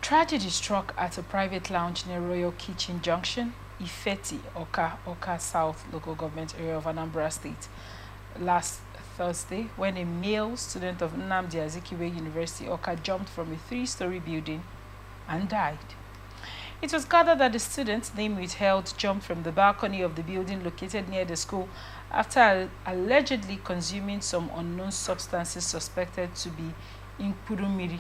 Tragedy struck at a private lounge near Royal Kitchen Junction, Ifite-Awka, Awka South local government area of Anambra State last Thursday when a male student of Nnamdi Azikiwe University, Awka, jumped from a three-story building and died. It was gathered that the student, name withheld, jumped from the balcony of the building located near the school after allegedly consuming some unknown substances suspected to be Inkpurumiri.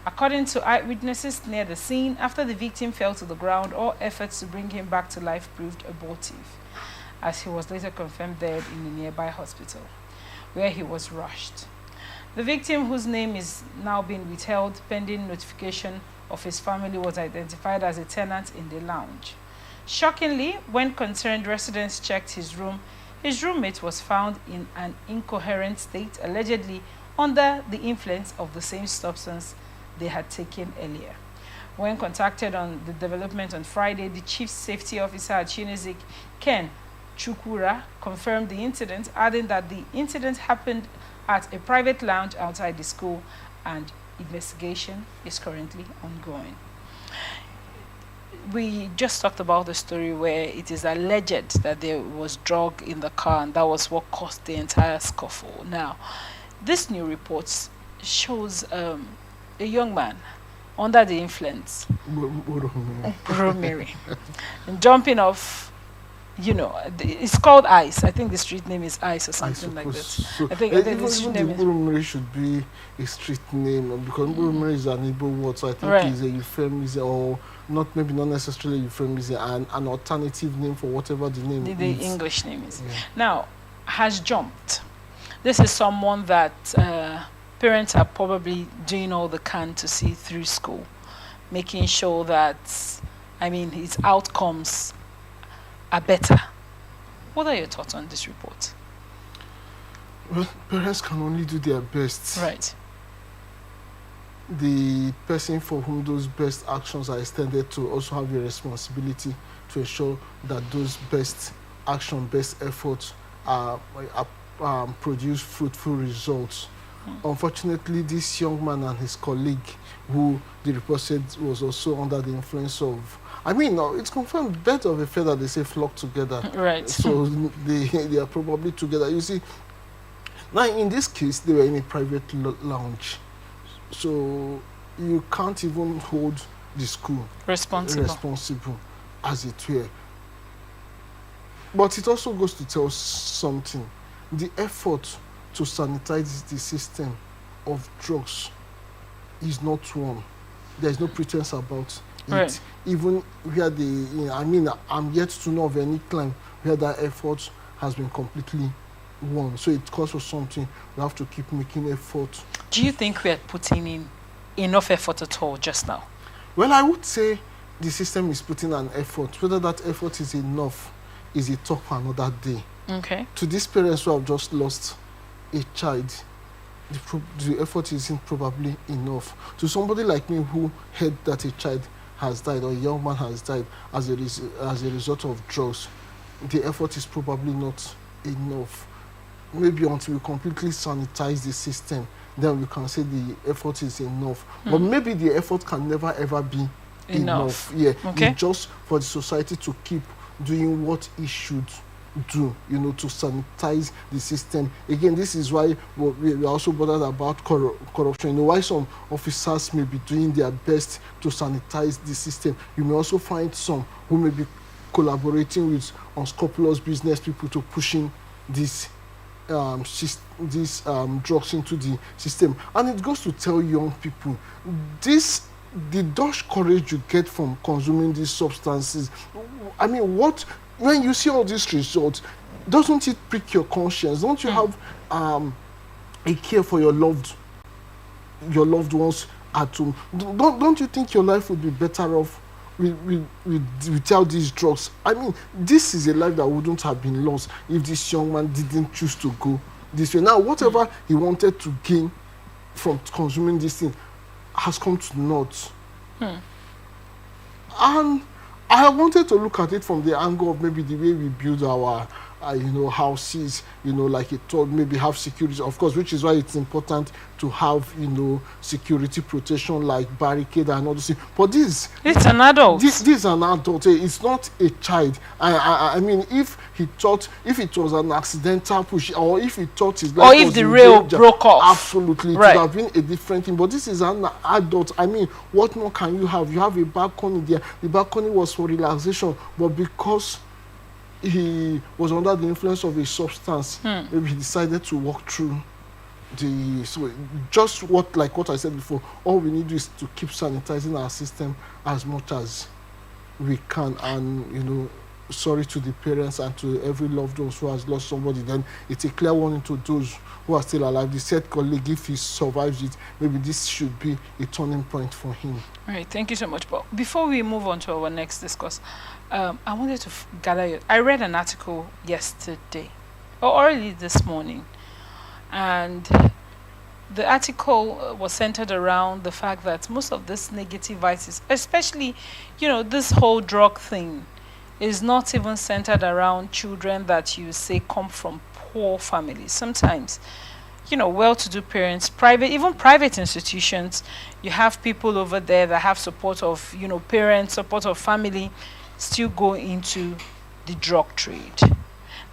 According to eyewitnesses near the scene, after the victim fell to the ground, all efforts to bring him back to life proved abortive, as he was later confirmed dead in a nearby hospital, where he was rushed. The victim, whose name is now being withheld pending notification of his family, was identified as a tenant in the lounge. Shockingly, when concerned residents checked his room, his roommate was found in an incoherent state, allegedly under the influence of the same substance they had taken earlier. When contacted on the development on Friday, the chief safety officer at Unizik, Ken Chukura, confirmed the incident, adding that the incident happened at a private lounge outside the school and investigation is currently ongoing. We just talked about the story where it is alleged that there was drug in the car and that was what caused the entire scuffle. Now, this new report shows a young man under the influence, Bromiri, and jumping off, you know, it's called Ice. I think the street name is Ice or something like that. So I think the street name is Bromiri should be a street name because Bromiri is an Igbo word, so I think it's a euphemism, or not, maybe not necessarily euphemism, an alternative name for whatever the name is. The English name is. Yeah. Now, has jumped. This is someone that parents are probably doing all they can to see through school, making sure that, I mean, his outcomes are better. What are your thoughts on this report? Well, parents can only do their best. Right. The person for whom those best actions are extended to also have a responsibility to ensure that those best action, best efforts produce fruitful results. Unfortunately, this young man and his colleague, who the report said was also under the influence of, I mean, it's confirmed, birds of a feather, they say, flock together. Right. So they are probably together. You see, now in this case, they were in a private lounge. So you can't even hold the school responsible, as it were. But it also goes to tell something. The effort to sanitize the system of drugs is not one. There is no pretense about it. Right. Even where I'm yet to know of any claim where that effort has been completely won. So it calls for something. We have to keep making effort. Do you think we are putting in enough effort at all just now? Well, I would say the system is putting an effort. Whether that effort is enough is a talk for another day. Okay. To these parents who have just lost a child, the effort isn't probably enough. To somebody like me who heard that a child has died or a young man has died as a result of drugs, the effort is probably not enough. Maybe until we completely sanitize the system, then we can say the effort is enough. But maybe the effort can never ever be enough. Yeah. Okay. It's just for the society to keep doing what it should do, to sanitize the system. Again, this is why we are also bothered about corruption. Why some officers may be doing their best to sanitize the system. You may also find some who may be collaborating with unscrupulous business people to pushing these drugs into the system. And it goes to tell young people, the Dutch courage you get from consuming these substances, I mean, when you see all these results, doesn't it prick your conscience? Don't you have a care for your loved ones at home? Don't you think your life would be better off without these drugs? I mean, this is a life that wouldn't have been lost if this young man didn't choose to go this way. Now, whatever he wanted to gain from consuming this thing has come to naught. And I wanted to look at it from the angle of maybe the way we build our houses, like he told, maybe have security, of course, which is why it's important to have, security protection like barricade and all those things. But it's an adult. This is an adult. It's not a child. I mean, if it was an accidental push, or if he thought his life or if was the in rail danger, broke off, absolutely, it right, would have been a different thing. But this is an adult. I mean, what more can you have? You have a balcony there. The balcony was for relaxation, but because he was under the influence of a substance, maybe he decided to walk through so just what I said before, all we need is to keep sanitizing our system as much as we can. And sorry to the parents and to every loved one who has lost somebody. Then it's a clear warning to those who are still alive. The said colleague, if he survives it, maybe this should be a turning point for him. All right, thank you so much. But before we move on to our next discourse, I wanted to gather I read an article yesterday or early this morning, and the article was centered around the fact that most of this negative vices, especially this whole drug thing, is not even centered around children that you say come from poor families. Sometimes well-to-do parents, even private institutions, you have people over there that have support of parents, support of family, still go into the drug trade.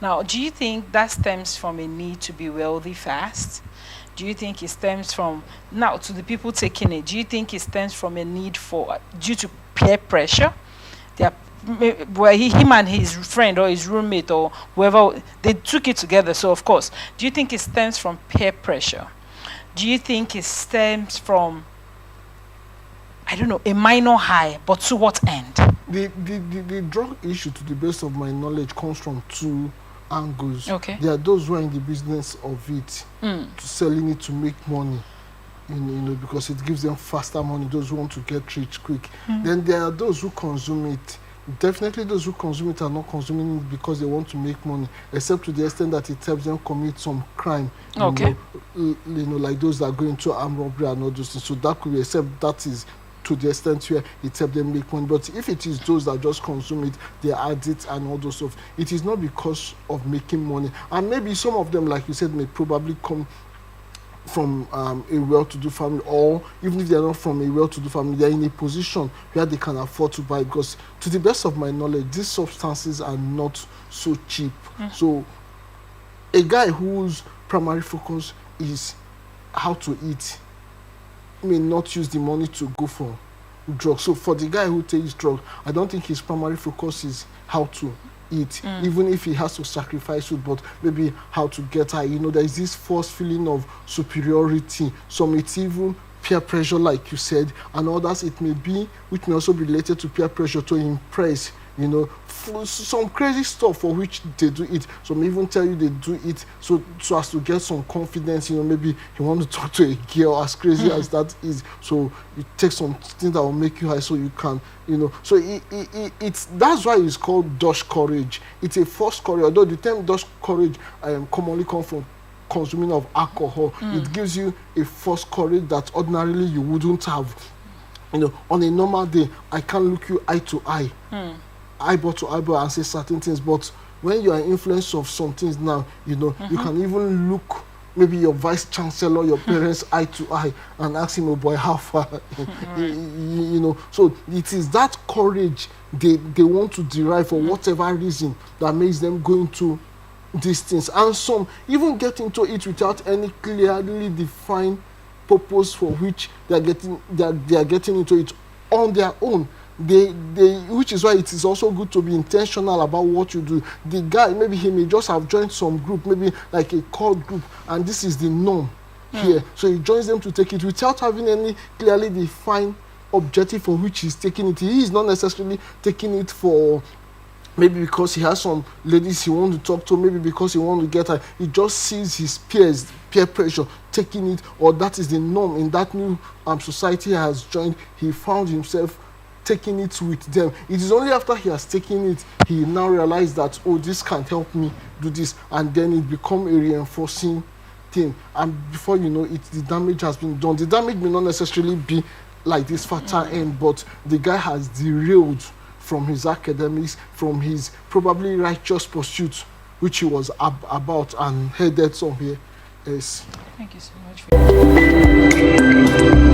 Now, do you think that stems from a need to be wealthy fast? Do you think it stems from, now to the people taking it, do you think it stems from a need due to peer pressure? Where him and his friend or his roommate or whoever, they took it together. So of course, do you think it stems from peer pressure? Do you think it stems from, I don't know, a minor high, but to what end? The drug issue, to the best of my knowledge, comes from two angles. Okay. There are those who are in the business of it, to selling it to make money, because it gives them faster money, those who want to get rich quick. Then there are those who consume it. Definitely those who consume it are not consuming it because they want to make money, except to the extent that it helps them commit some crime. Okay. Like those that go into armed robbery and all those things. So that could be, except that is to the extent where it helps them make money. But if it is those that just consume it, they add it and all those stuff, it is not because of making money. And maybe some of them, like you said, may probably come from a well-to-do family, or even if they're not from a well-to-do family, they're in a position where they can afford to buy, because to the best of my knowledge, these substances are not so cheap. So a guy whose primary focus is how to eat may not use the money to go for drugs. So for the guy who takes drugs, I don't think his primary focus is how to eat, even if he has to sacrifice food, but maybe how to get high. There is this false feeling of superiority. Some it's even peer pressure, like you said, and others it may be, which may also be related to peer pressure to impress, some crazy stuff for which they do it. Some even tell you they do it so as to get some confidence. Maybe you want to talk to a girl, as crazy as that is, so you take some things that will make you high so you can, so it's that's why it's called Dutch courage. It's a false courage, although the term Dutch courage commonly comes from consuming of alcohol. It gives you a false courage that ordinarily you wouldn't have. On a normal day, I can't look you eye to eye, eyeball to eyeball, and say certain things. But when you are influenced of some things now, you can even look maybe your vice chancellor, your parents eye to eye, and ask him, "Oh boy, how far?" So it is that courage they want to derive for whatever reason that makes them go into these things. And some even get into it without any clearly defined purpose for which they are getting into it on their own. Which is why it is also good to be intentional about what you do. The guy, maybe he may just have joined some group, maybe like a cult group, and this is the norm here. So he joins them to take it without having any clearly defined objective for which he's taking it. He is not necessarily taking it for maybe because he has some ladies he wants to talk to, maybe because he wants to get her. He just sees his peer pressure, taking it, or that is the norm in that new society he has joined. He found himself taking it with them. It is only after he has taken it, he now realized that, oh, this can help me do this, and then it becomes a reinforcing thing. And before you know it, the damage has been done. The damage may not necessarily be like this fatal end, but the guy has derailed from his academics, from his probably righteous pursuit, which he was about and headed somewhere else. Thank you so much for